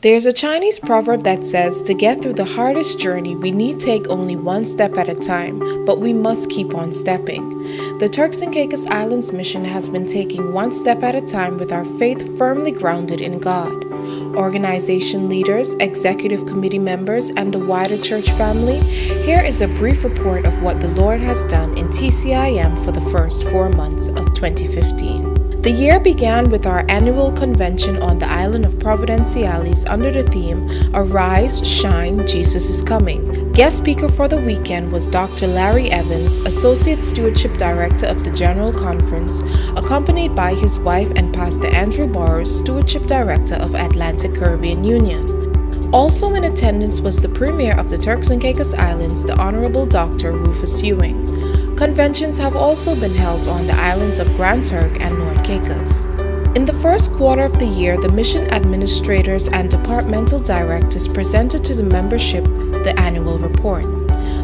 There's a Chinese proverb that says to get through the hardest journey, we need take only one step at a time, but we must keep on stepping. The Turks and Caicos Islands mission has been taking one step at a time with our faith firmly grounded in God. Organization leaders, executive committee members, and the wider church family, here is a brief report of what the Lord has done in TCIM for the first 4 months of 2015. The year began with our annual convention on the island of Providenciales under the theme, Arise, Shine, Jesus is Coming. Guest speaker for the weekend was Dr. Larry Evans, Associate Stewardship Director of the General Conference, accompanied by his wife and Pastor Andrew Burrows, Stewardship Director of Atlantic Caribbean Union. Also in attendance was the Premier of the Turks and Caicos Islands, the Honorable Dr. Rufus Ewing. Conventions have also been held on the islands of Grand Turk and North Caicos. In the first quarter of the year, the mission administrators and departmental directors presented to the membership the annual report.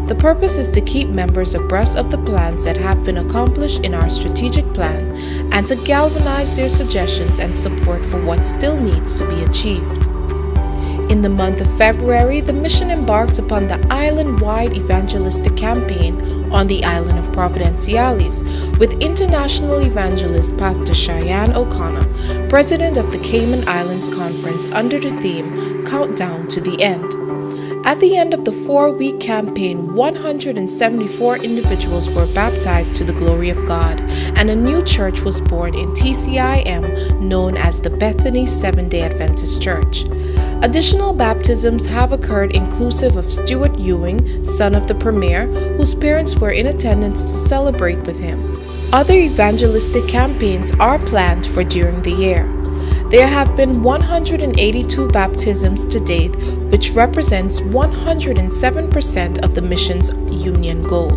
The purpose is to keep members abreast of the plans that have been accomplished in our strategic plan and to galvanize their suggestions and support for what still needs to be achieved. In the month of February, the mission embarked upon the island-wide evangelistic campaign on the island of Providenciales with international evangelist Pastor Cheyenne O'Connor, president of the Cayman Islands Conference, under the theme Countdown to the End. At the end of the 4-week campaign, 174 individuals were baptized to the glory of God, and a new church was born in TCIM known as the Bethany Seventh-day Adventist Church. Additional baptisms have occurred inclusive of Stuart Ewing, son of the Premier, whose parents were in attendance to celebrate with him. Other evangelistic campaigns are planned for during the year. There have been 182 baptisms to date, which represents 107% of the mission's union goal.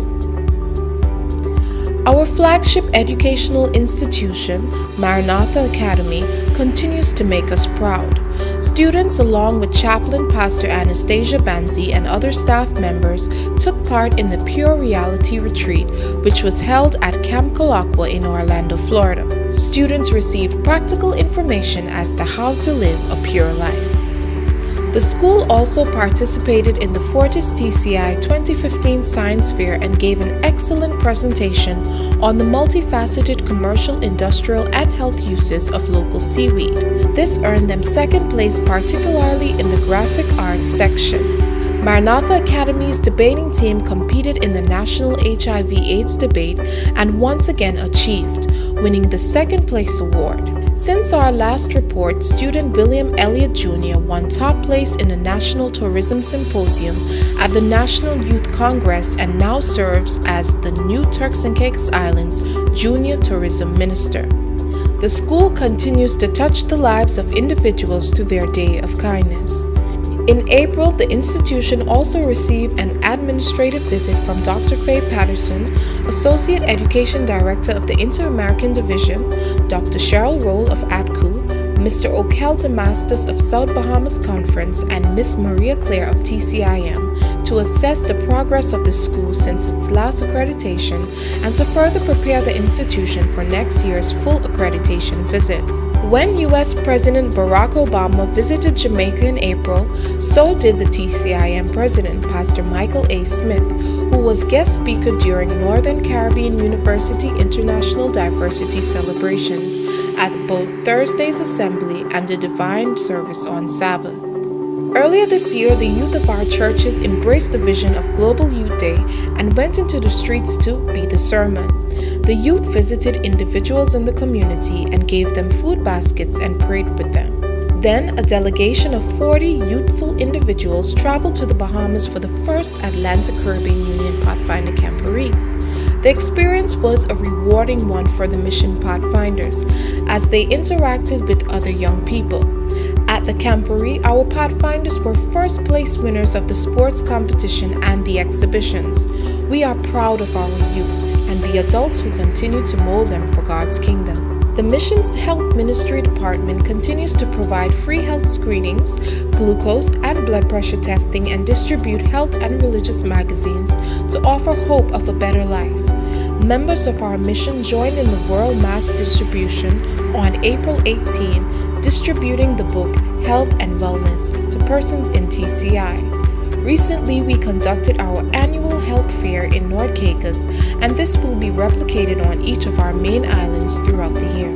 Our flagship educational institution, Maranatha Academy, continues to make us proud. Students, along with Chaplain Pastor Anastasia Banzi and other staff members, took part in the Pure Reality Retreat, which was held at Camp Colaqua in Orlando, Florida. Students received practical information as to how to live a pure life. The school also participated in the Fortis TCI 2015 Science Fair and gave an excellent presentation on the multifaceted commercial, industrial, and health uses of local seaweed. This earned them second place, particularly in the graphic arts section. Maranatha Academy's debating team competed in the National HIV/AIDS debate and once again achieved, winning the second place award. Since our last report, student William Elliott Jr. won top place in the National Tourism Symposium at the National Youth Congress and now serves as the new Turks and Caicos Islands Junior Tourism Minister. The school continues to touch the lives of individuals through their day of kindness. In April, the institution also received an administrative visit from Dr. Faye Patterson, Associate Education Director of the Inter-American Division, Dr. Cheryl Roll of ATCU, Mr. Okel Damastus of South Bahamas Conference, and Miss Maria Claire of TCIM to assess the progress of the school since its last accreditation and to further prepare the institution for next year's full accreditation visit. When U.S. President Barack Obama visited Jamaica in April, so did the TCIM President, Pastor Michael A. Smith, who was guest speaker during Northern Caribbean University International Diversity Celebrations at both Thursday's Assembly and the Divine Service on Sabbath. Earlier this year, the youth of our churches embraced the vision of Global Youth Day and went into the streets to be the sermon. The youth visited individuals in the community and gave them food baskets and prayed with them. Then, a delegation of 40 youthful individuals traveled to the Bahamas for the first Atlantic Caribbean Union Pathfinder Camporee. The experience was a rewarding one for the mission Pathfinders as they interacted with other young people. At the Camporee, our Pathfinders were first place winners of the sports competition and the exhibitions. We are proud of our youth and the adults who continue to mold them for God's kingdom. The mission's Health Ministry Department continues to provide free health screenings, glucose and blood pressure testing, and distribute health and religious magazines to offer hope of a better life. Members of our mission joined in the World Mass Distribution on April 18, distributing the book Health and Wellness to persons in TCI. Recently, we conducted our annual health fair in North Caicos, and this will be replicated on each of our main islands throughout the year.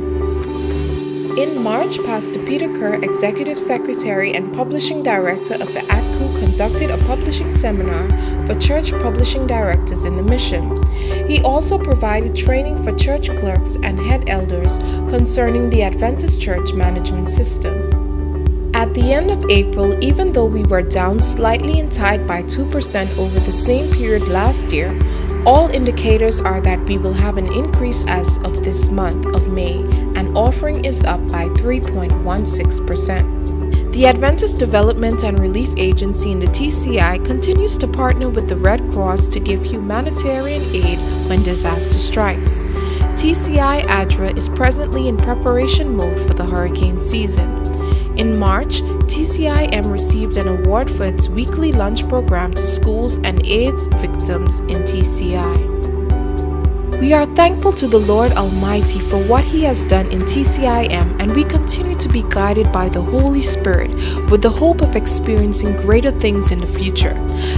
In March, Pastor Peter Kerr, Executive Secretary and Publishing Director of the ACCU, conducted a publishing seminar for church publishing directors in the mission. He also provided training for church clerks and head elders concerning the Adventist Church Management System. At the end of April, even though we were down slightly in tithe by 2% over the same period last year, all indicators are that we will have an increase as of this month of May, and offering is up by 3.16%. The Adventist Development and Relief Agency in the TCI continues to partner with the Red Cross to give humanitarian aid when disaster strikes. TCI ADRA is presently in preparation mode for the hurricane season. In March, TCIM received an award for its weekly lunch program to schools and AIDS victims in TCI. We are thankful to the Lord Almighty for what He has done in TCIM, and we continue to be guided by the Holy Spirit with the hope of experiencing greater things in the future.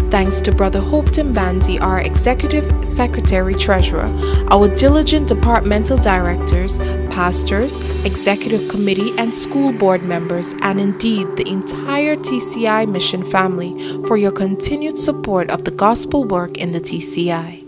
Thanks to Brother Hope Timbanzi, our Executive Secretary Treasurer, our diligent departmental directors, pastors, executive committee, and school board members, and indeed the entire TCI mission family for your continued support of the gospel work in the TCI.